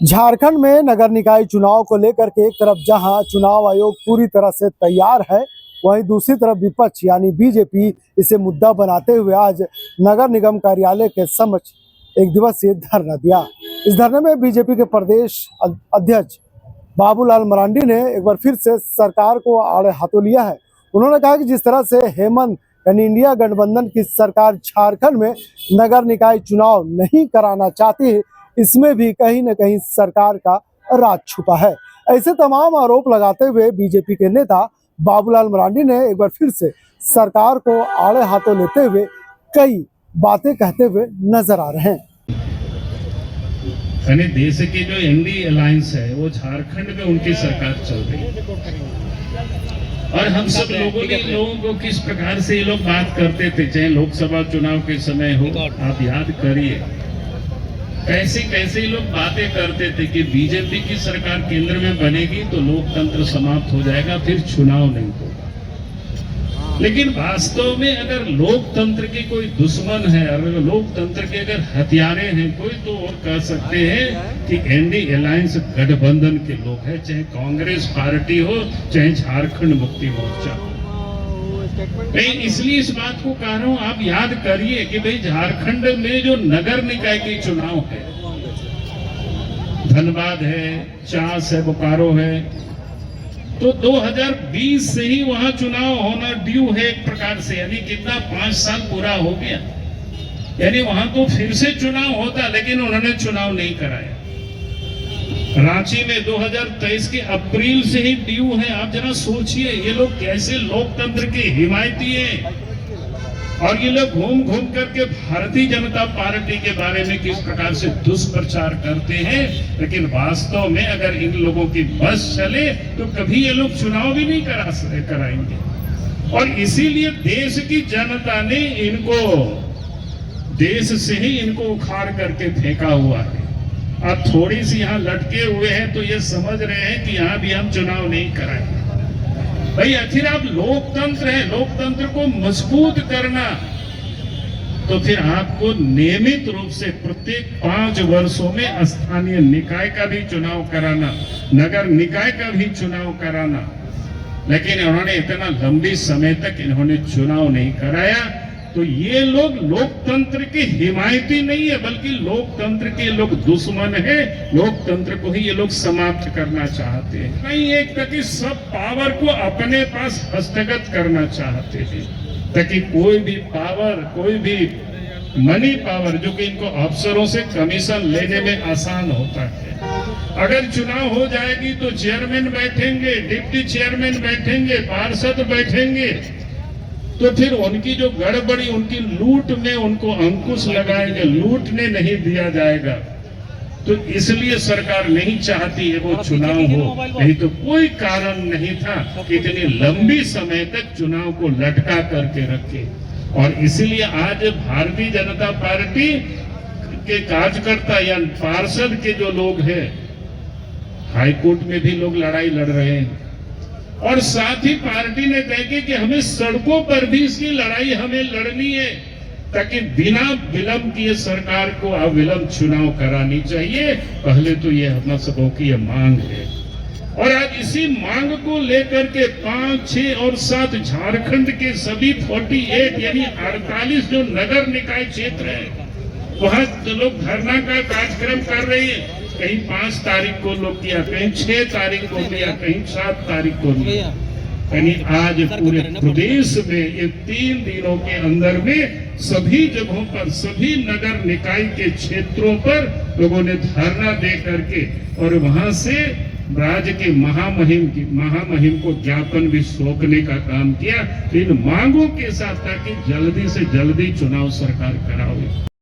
झारखंड में नगर निकाय चुनाव को लेकर के एक तरफ जहां चुनाव आयोग पूरी तरह से तैयार है, वहीं दूसरी तरफ विपक्ष यानी बीजेपी इसे मुद्दा बनाते हुए आज नगर निगम कार्यालय के समक्ष एक दिवसीय धरना दिया। इस धरने में बीजेपी के प्रदेश अध्यक्ष बाबूलाल मरांडी ने एक बार फिर से सरकार को आड़े हाथों लिया है। उन्होंने कहा कि जिस तरह से हेमंत यानी इंडिया गठबंधन की सरकार झारखंड में नगर निकाय चुनाव नहीं कराना चाहती है, इसमें भी कहीं न कहीं सरकार का राज छुपा है। ऐसे तमाम आरोप लगाते हुए बीजेपी के नेता बाबूलाल मरांडी ने एक बार फिर से सरकार को आड़े हाथों लेते हुए कई बातें कहते हुए नजर आ रहे हैं। यानी देश की जो एनडी अलायंस है वो झारखंड में उनकी सरकार चल रही है और हम सब लोगों को किस प्रकार से ये लोग बात करते थे, चाहे लोकसभा चुनाव के समय हो, आप याद करिए कैसे कैसे लोग बातें करते थे कि बीजेपी की सरकार केंद्र में बनेगी तो लोकतंत्र समाप्त हो जाएगा, फिर चुनाव नहीं होगा। लेकिन वास्तव में अगर लोकतंत्र के कोई दुश्मन है, अगर लोकतंत्र के अगर हथियारे हैं कोई, तो और कह सकते हैं कि एनडी अलायंस गठबंधन के लोग हैं, चाहे कांग्रेस पार्टी हो चाहे झारखंड मुक्ति मोर्चा हो। मैं इसलिए इस बात को कह रहा हूं, आप याद करिए कि भाई झारखंड में जो नगर निकाय के चुनाव है, धनबाद है, चास है, बोकारो है, तो 2020 से ही वहां चुनाव होना ड्यू है एक प्रकार से, यानी कितना 5 साल पूरा हो गया, यानी वहां तो फिर से चुनाव होता, लेकिन उन्होंने चुनाव नहीं कराया। रांची में 2023 के अप्रैल से ही ड्यू है। आप जरा सोचिए ये लोग कैसे लोकतंत्र के हिमायती हैं, और ये लोग घूम घूम करके भारतीय जनता पार्टी के बारे में किस प्रकार से दुष्प्रचार करते हैं। लेकिन वास्तव में अगर इन लोगों की बस चले तो कभी ये लोग चुनाव भी नहीं कराएंगे। और इसीलिए देश की जनता ने इनको देश से ही इनको उखाड़ करके फेंका हुआ है। आप थोड़ी सी यहाँ लटके हुए हैं तो ये समझ रहे हैं कि यहाँ भी हम चुनाव नहीं कराएंगे। भाई आखिर आप लोकतंत्र है, लोकतंत्र को मजबूत करना तो फिर आपको नियमित रूप से प्रत्येक 5 वर्षों में स्थानीय निकाय का भी चुनाव कराना, नगर निकाय का भी चुनाव कराना। लेकिन उन्होंने इतना लंबी समय तक इन्होंने चुनाव नहीं कराया, तो ये लोग लोकतंत्र के हिमायती नहीं है, बल्कि लोकतंत्र के लोग दुश्मन है। लोकतंत्र को ही ये लोग समाप्त करना चाहते हैं। नहीं, एक ताकि सब पावर को अपने पास हस्तगत करना चाहते हैं, ताकि कोई भी पावर, कोई भी मनी पावर जो कि इनको अफसरों से कमीशन लेने में आसान होता है। अगर चुनाव हो जाएगी तो चेयरमैन बैठेंगे, डिप्टी चेयरमैन बैठेंगे, पार्षद बैठेंगे, तो फिर उनकी जो गड़बड़ी, उनकी लूट में उनको अंकुश लगाएंगे, लूटने नहीं दिया जाएगा। तो इसलिए सरकार नहीं चाहती है वो चुनाव हो, नहीं तो कोई कारण नहीं था कि इतनी लंबी समय तक चुनाव को लटका करके रखे। और इसीलिए आज भारतीय जनता पार्टी के कार्यकर्ता या पार्षद के जो लोग हैं, हाईकोर्ट में भी लोग लड़ाई लड़ रहे हैं, और साथ ही पार्टी ने तय किया कि हमें सड़कों पर भी इसकी लड़ाई हमें लड़नी है, ताकि बिना विलंब किए सरकार को अविलंब चुनाव करानी चाहिए। पहले तो ये हम सबों की ये मांग है, और आज इसी मांग को लेकर के 5, 6 और 7 झारखंड के सभी 48 यानी 48 जो नगर निकाय क्षेत्र है, वहां लोग धरना का कार्यक्रम कर रहे हैं। कहीं 5 तारीख को लोग किया, कहीं 6 तारीख को किया, कहीं 7 तारीख को किया। यानी आज पूरे प्रदेश में ये 3 दिनों के अंदर में सभी जगहों पर, सभी नगर निकाय के क्षेत्रों पर लोगों ने धरना दे करके और वहां से राज्य के महामहिम को ज्ञापन भी सौंपने का काम किया इन मांगों के साथ, ताकि जल्दी से जल्दी चुनाव सरकार करावे।